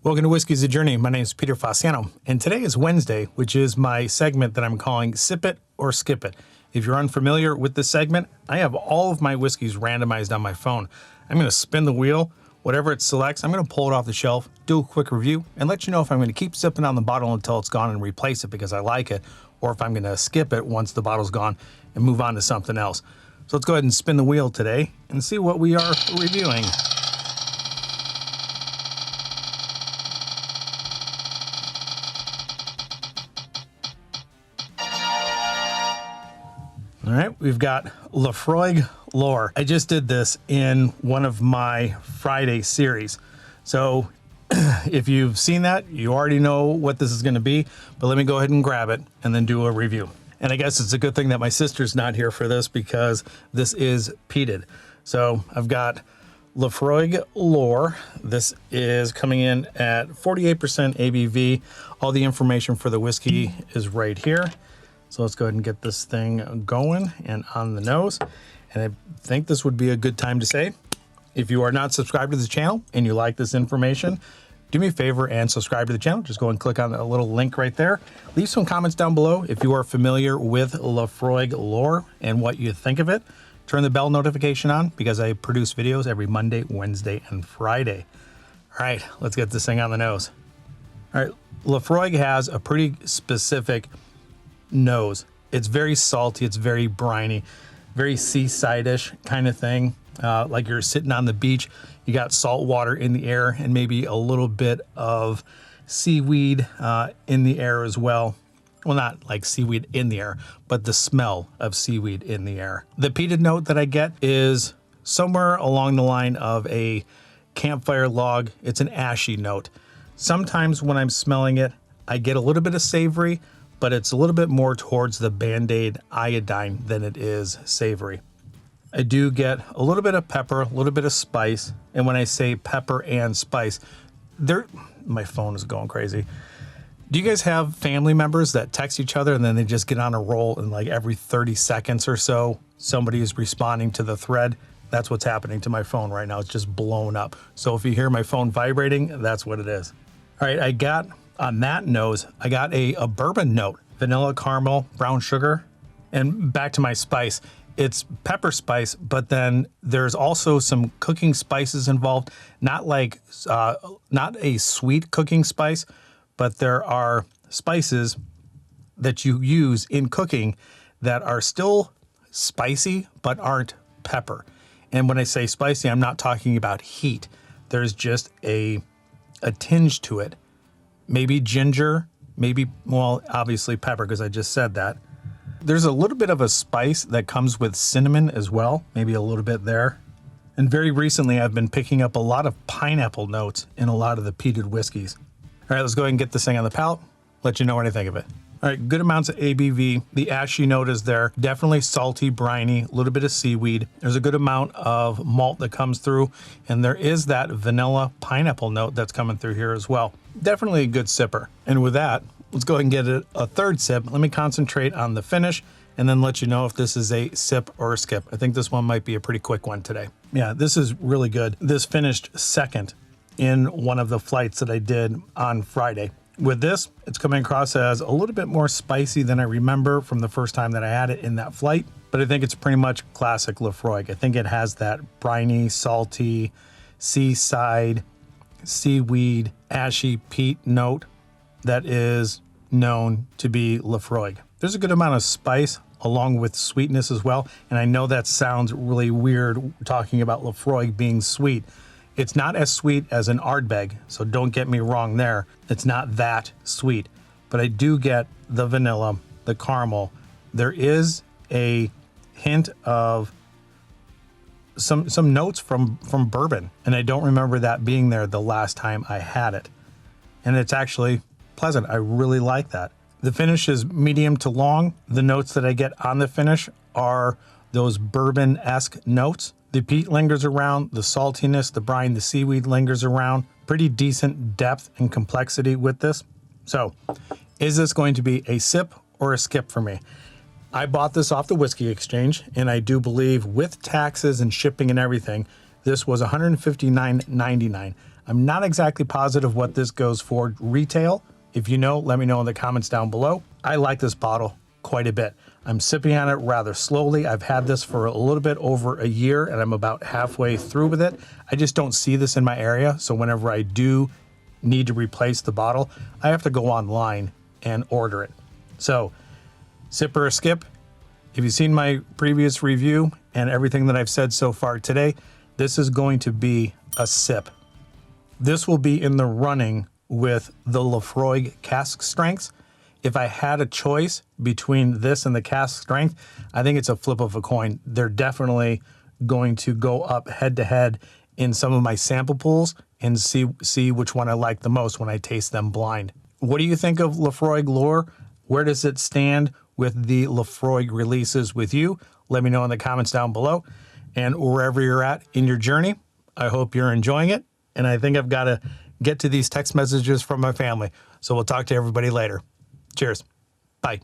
Welcome to Whiskey's a Journey. My name is Peter Fasciano, and today is Wednesday, which is my segment that I'm calling Sip It or Skip It. If you're unfamiliar with this segment, I have all of my whiskeys randomized on my phone. I'm going to spin the wheel. Whatever it selects, I'm going to pull it off the shelf, do a quick review, and let you know if I'm going to keep sipping on the bottle until it's gone and replace it because I like it, or if I'm going to skip it once the bottle's gone and move on to something else. So let's go ahead and spin the wheel today and see what we are reviewing. All right, we've got Laphroaig Lore. I just did this in one of my Friday series. So if you've seen that, you already know what this is going to be, but let me go ahead and grab it and then do a review. And I guess it's a good thing that my sister's not here for this because this is peated. So I've got Laphroaig Lore. This is coming in at 48% ABV. All the information for the whiskey is right here. So let's go ahead and get this thing going and on the nose. And I think this would be a good time to say, if you are not subscribed to the channel and you like this information, do me a favor and subscribe to the channel. Just go and click on the little link right there. Leave some comments down below if you are familiar with Laphroaig Lore and what you think of it. Turn the bell notification on because I produce videos every Monday, Wednesday, and Friday. All right, let's get this thing on the nose. All right, Laphroaig has a pretty specific nose. It's very salty, it's very briny, very seaside-ish kind of thing. Like you're sitting on the beach, you got salt water in the air and maybe a little bit of seaweed in the air as well. Well, not like seaweed in the air, but the smell of seaweed in the air. The peated note that I get is somewhere along the line of a campfire log. It's an ashy note. Sometimes when I'm smelling it, I get a little bit of savory, but it's a little bit more towards the Band-Aid iodine than it is savory. I do get a little bit of pepper, a little bit of spice. And when I say pepper and spice, my phone is going crazy. Do you guys have family members that text each other and then they just get on a roll and like every 30 seconds or so, somebody is responding to the thread? That's what's happening to my phone right now. It's just blown up. So if you hear my phone vibrating, that's what it is. All right, I got on that nose, I got a bourbon note, vanilla, caramel, brown sugar, and back to my spice. It's pepper spice, but then there's also some cooking spices involved. Not a sweet cooking spice, but there are spices that you use in cooking that are still spicy, but aren't pepper. And when I say spicy, I'm not talking about heat. There's just a tinge to it. Maybe ginger, maybe, well, obviously pepper, because I just said that. There's a little bit of a spice that comes with cinnamon as well, maybe a little bit there. And very recently, I've been picking up a lot of pineapple notes in a lot of the peated whiskeys. All right, let's go ahead and get this thing on the palate, let you know what I think of it. All right, good amounts of ABV. The ashy note is there. Definitely salty, briny, a little bit of seaweed. There's a good amount of malt that comes through, and there is that vanilla pineapple note that's coming through here as well. Definitely a good sipper. And with that, let's go ahead and get a third sip. Let me concentrate on the finish and then let you know if this is a sip or a skip. I think this one might be a pretty quick one today. Yeah, this is really good. This finished second in one of the flights that I did on Friday. With this, it's coming across as a little bit more spicy than I remember from the first time that I had it in that flight, but I think it's pretty much classic Laphroaig. I think it has that briny, salty, seaside, seaweed, ashy peat note that is known to be Laphroaig. There's a good amount of spice along with sweetness as well, and I know that sounds really weird talking about Laphroaig being sweet. It's not as sweet as an Ardbeg, so don't get me wrong there. It's not that sweet, but I do get the vanilla, the caramel. There is a hint of some notes from bourbon, and I don't remember that being there the last time I had it. And it's actually pleasant. I really like that. The finish is medium to long. The notes that I get on the finish are those bourbon-esque notes. The peat lingers around, the saltiness, the brine, the seaweed lingers around. Pretty decent depth and complexity with this. So, is this going to be a sip or a skip for me? I bought this off the Whiskey Exchange, and I do believe with taxes and shipping and everything, this was $159.99. I'm not exactly positive what this goes for retail. If you know, let me know in the comments down below. I like this bottle quite a bit. I'm sipping on it rather slowly. I've had this for a little bit over a year and I'm about halfway through with it. I just don't see this in my area. So whenever I do need to replace the bottle, I have to go online and order it. So sip or skip. If you've seen my previous review and everything that I've said so far today, this is going to be a sip. This will be in the running with the Laphroaig cask strengths. If I had a choice between this and the cask strength, I think it's a flip of a coin. They're definitely going to go up head to head in some of my sample pools and see which one I like the most when I taste them blind. What do you think of Laphroaig Lore? Where does it stand with the Laphroaig releases with you? Let me know in the comments down below. And wherever you're at in your journey, I hope you're enjoying it. And I think I've got to get to these text messages from my family. So we'll talk to everybody later. Cheers. Bye.